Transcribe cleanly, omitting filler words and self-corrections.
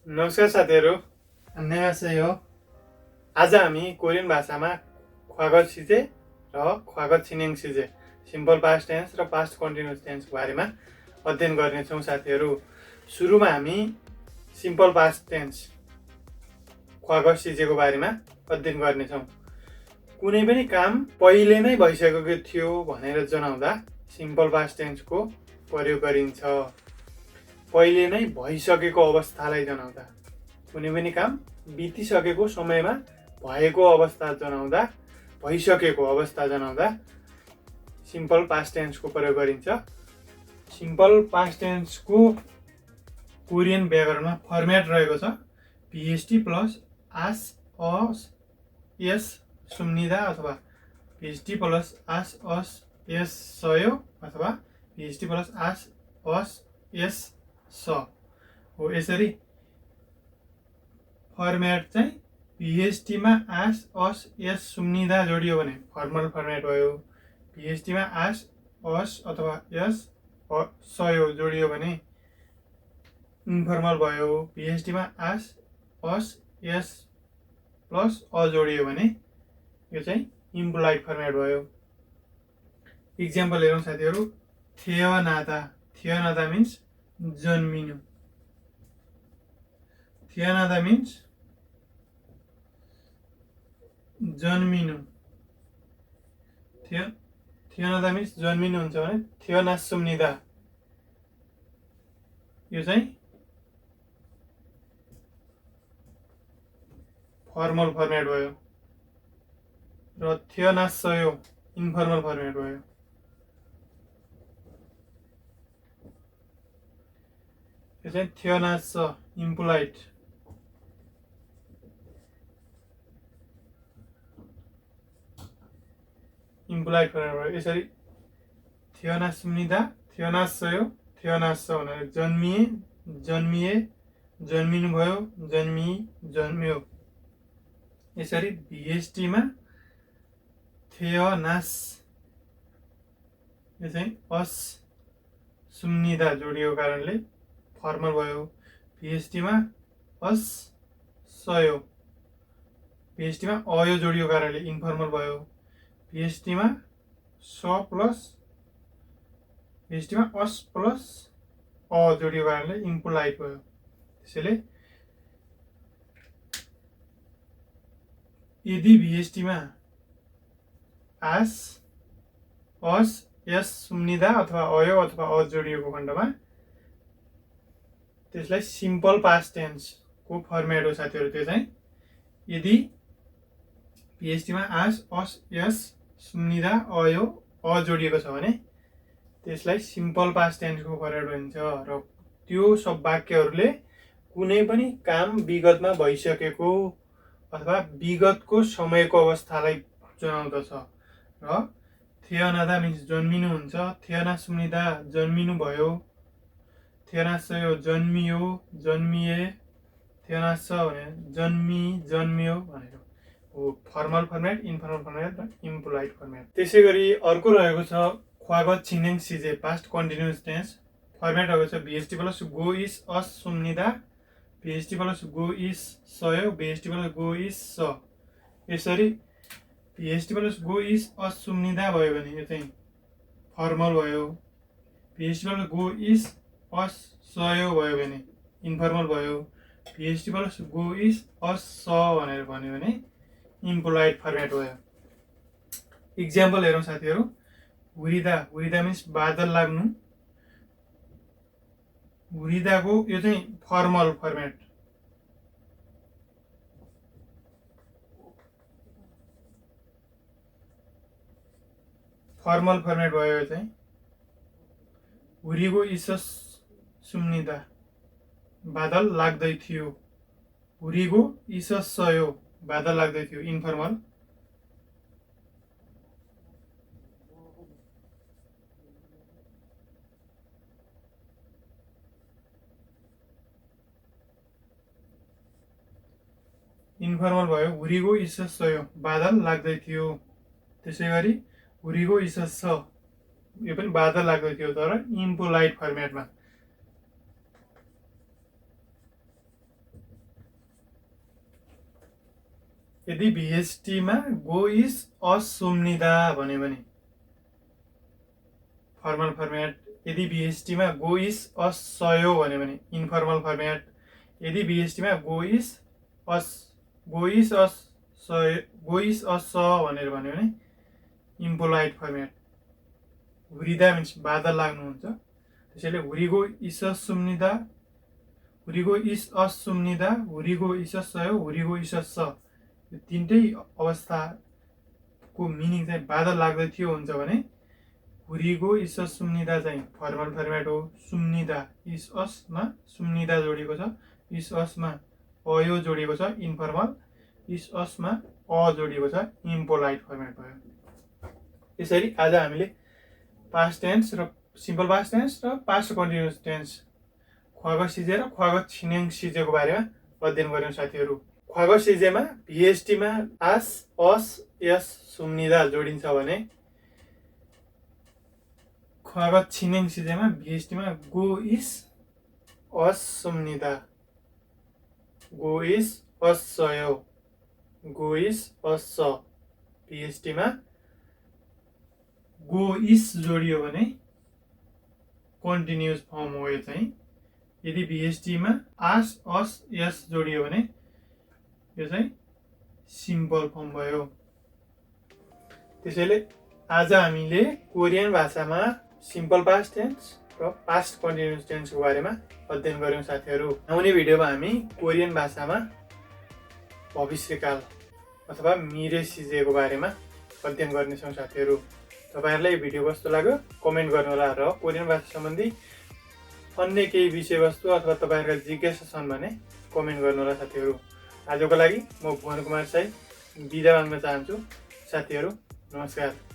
नमस्कार साथीहरू, 안녕하세요. आज हामी कोरियन भाषामा ख्वागत सिजे र ख्वागत छिनेङ सिजे सिम्पल पास्ट टेन्स र पास्ट कन्टिन्युस टेन्सको बारेमा अध्ययन गर्नेछौँ साथीहरू। सुरुमा हामी सिम्पल पास्ट टेन्स ख्वागत सिजेको बारेमा अध्ययन गर्नेछौँ। कुनै पनि काम पहिले नै भइसकेको थियो भनेर जनाउँदा सिम्पल पास्ट टेन्सको प्रयोग गरिन्छ। पहिले नै भइसकेको अवस्थालाई जनाउँदा, कुनै पनि काम बितिसकेको समयमा भएको अवस्था जनाउँदा, भइसकेको अवस्था जनाउँदा सिम्पल पास्ट टेन्सको प्रयोग गरिन्छ। सिम्पल पास्ट टेन्सको कोरियन व्याकरणमा फर्मेट रहेको छ पिएसटी प्लस आस अस एस सुम्निदा अथवा पिएसटी प्लस आस अस एस सयो अथवा पिएसटी प्लस आस अस एस स हो। यसरी फर्मेट चाहिँ पिएचटीमा आस अस एस सुम्निदा जोडियो भने फर्मल फर्मेट भयो। पिएचटीमा आस अस अथवा एस सयो जोडियो भने इन्फर्मल भयो। पिएचटीमा आस अस एस प्लस अ जोडियो भने यो चाहिँ इम्प्लाइड फर्मेट भयो। इक्जाम्पल हेरौँ साथीहरू। थियनादा, थियनादा मिन्स जन्मिनु। थियनादा मिन्स जन्मिनु। थियनादा मिन्स जन्मिनु हुन्छ भने थियनासुम्निदा यो चाहिँ फर्मल फर्मेट भयो र थियनासयो इन्फर्मल फर्मेट भयो। यो चाहिँ थियनास इम्प्लाइड। इम्प्लाइड फर्मेट भयो। यसरी थियनासुम्निदा, थियनासयो, थियनास भनेर जन्मिए, जन्मिए, जन्मिनु भयो, जन्मिए, जन्मियो। यसरी भिएसटीमा थियनास यो चाहिँ अस सुम्निदा जोडिएको कारणले फर्मल भयो। भिएसटीमा अस सयो, भिएसटीमा अयो जोडिएको कारणले इन्फर्मल भयो। भिएसटीमा स प्लस भिएसटीमा अस प्लस अ जोडिएको कारणले इम्प्लाइड भयो। त्यसैले यदि भिएसटीमा आस अस एस सुम्निदा अथवा अयो अथवा अ जोडिएको खण्डमा त्यसलाई सिम्पल पास्ट टेन्सको फर्मेट हो साथीहरू। त्यो चाहिँ यदि पिएचटीमा आस अस एस सुम्निदा अयो अ जोडिएको छ भने त्यसलाई सिम्पल पास्ट टेन्सको फर्मेट भनिन्छ र त्यो सब वाक्यहरूले कुनै पनि काम विगतमा भइसकेको अथवा विगतको समयको अवस्थालाई जनाउँदछ। र थियनादा मिन्स जन्मिनु हुन्छ, थियनासुम्निदा जन्मिनु भयो, थियनासयो जन्मियो, जन्मिए, थियनास भने जन्मियो भनेर हो। फर्मल फर्मेट, इन्फर्मल फर्मेट र इम्प्लाइड फर्मेट। त्यसै गरी अर्को रहेको छ ख्वागत छिनेङ सिजे पास्ट कन्टिन्युस टेन्स। फर्मेट रहेको छ भिएसटी प्लस गो इस अस सुम्निदा, भिएसटी प्लस गो इस सयो, भिएसटी प्लस गो इस स। यसरी भिएसटी प्लस गो इस अस सुम्निदा भयो भने यो चाहिँ फर्मल भयो। भिएसटी प्लस गो इस अस सयो भयो भने इन्फर्मल भयो। भिएसटी प्लस गो इस अस स भनेर भन्यो भने इम्प्लाइड फर्मेट भयो। इक्जाम्पल हेरौँ साथीहरू। हुरिदा, हुरिदा मिन्स बादल लाग्नु। हुरिदाको यो चाहिँ फर्मल फर्मेट। फर्मल फर्मेट भयो यो चाहिँ। हुरीको इसस सुम्निदा बादल लाग्दै थियो। हुरीको इसस सयो बादल लाग्दै थियो इन्फर्मल। इन्फर्मल भयो। हुरीको इसस सयो बादल लाग्दै थियो। त्यसै गरी हुरीको इसस छ यो पनि बादल लाग्दै थियो तर इम्पोलाइट फर्मेटमा। यदि भिएसटीमा गो इज अस सुम्निदा भन्यो भने फर्मल फर्मेट, यदि भिएसटीमा गो इज अस सयो भन्यो भने इन्फर्मल फर्मेट, यदि भिएसटीमा गो इज अस स भनेर भन्यो भने इम्पोलाइट फर्मेट। हुरिदा मिन्स बादल लाग्नुहुन्छ, त्यसैले हुरिगो इस सुम्निदा, हुरिगो इस अस सुम्निदा, हुरिगो इस सयो, हुरिगो इस स, यो तिनटै अवस्थाको मिनिङ चाहिँ बादल लाग्दै थियो हुन्छ भने हुरिगो इस सुम्निदा चाहिँ फर्मल फर्मेट हो। सुम्निदा इस असमा सुम्निदा जोडिएको छ, इस असमा अयो जोडिएको छ इन्फर्मल, इस असमा अ जोडिएको छ इम्पोलाइट फर्मेट भयो। यसरी आज हामीले पास्ट टेन्स र सिम्पल पास्ट टेन्स र पास्ट कन्टिन्युअस टेन्स ख्वाग सिजे र ख्वाग छिनेङ सिजेको बारेमा अध्ययन गर्यौँ साथीहरू। ख्वाग सिजेमा भिएसटीमा आस अस यस सुम्निदा जोडिन्छ भने ख्वाग छिनेङ सिजेमा भिएसटीमा गो इस अस सुम्निदा, गो इस अस सयो, गो इस अस स, भिएसटीमा गो इस जोडियो भने कन्टिन्युअस फर्म हो यो चाहिँ। यदि भिएसटीमा आस अस यस जोडियो भने यो चाहिँ सिम्पल फर्म भयो। त्यसैले आज हामीले कोरियन भाषामा सिम्पल पास्ट टेन्स र पास्ट कन्टिन्युअस टेन्सको बारेमा अध्ययन गर्यौँ साथीहरू। आउने भिडियोमा हामी कोरियन भाषामा भविष्यकाल अथवा मिरे सिजेको बारेमा अध्ययन गर्नेछौँ साथीहरू। तपाईहरुलाई यो भिडियो कस्तो लाग्यो कमेन्ट गर्नुहोला र कोरियन भाषा सम्बन्धी अन्य केही विषयवस्तु अथवा तपाईहरुका जिज्ञासा छन् भने कमेन्ट गर्नुहोला साथीहरू। आजको लागि म भुवन कुमार शाही बिदा माग्न चाहन्छु साथीहरू। नमस्कार।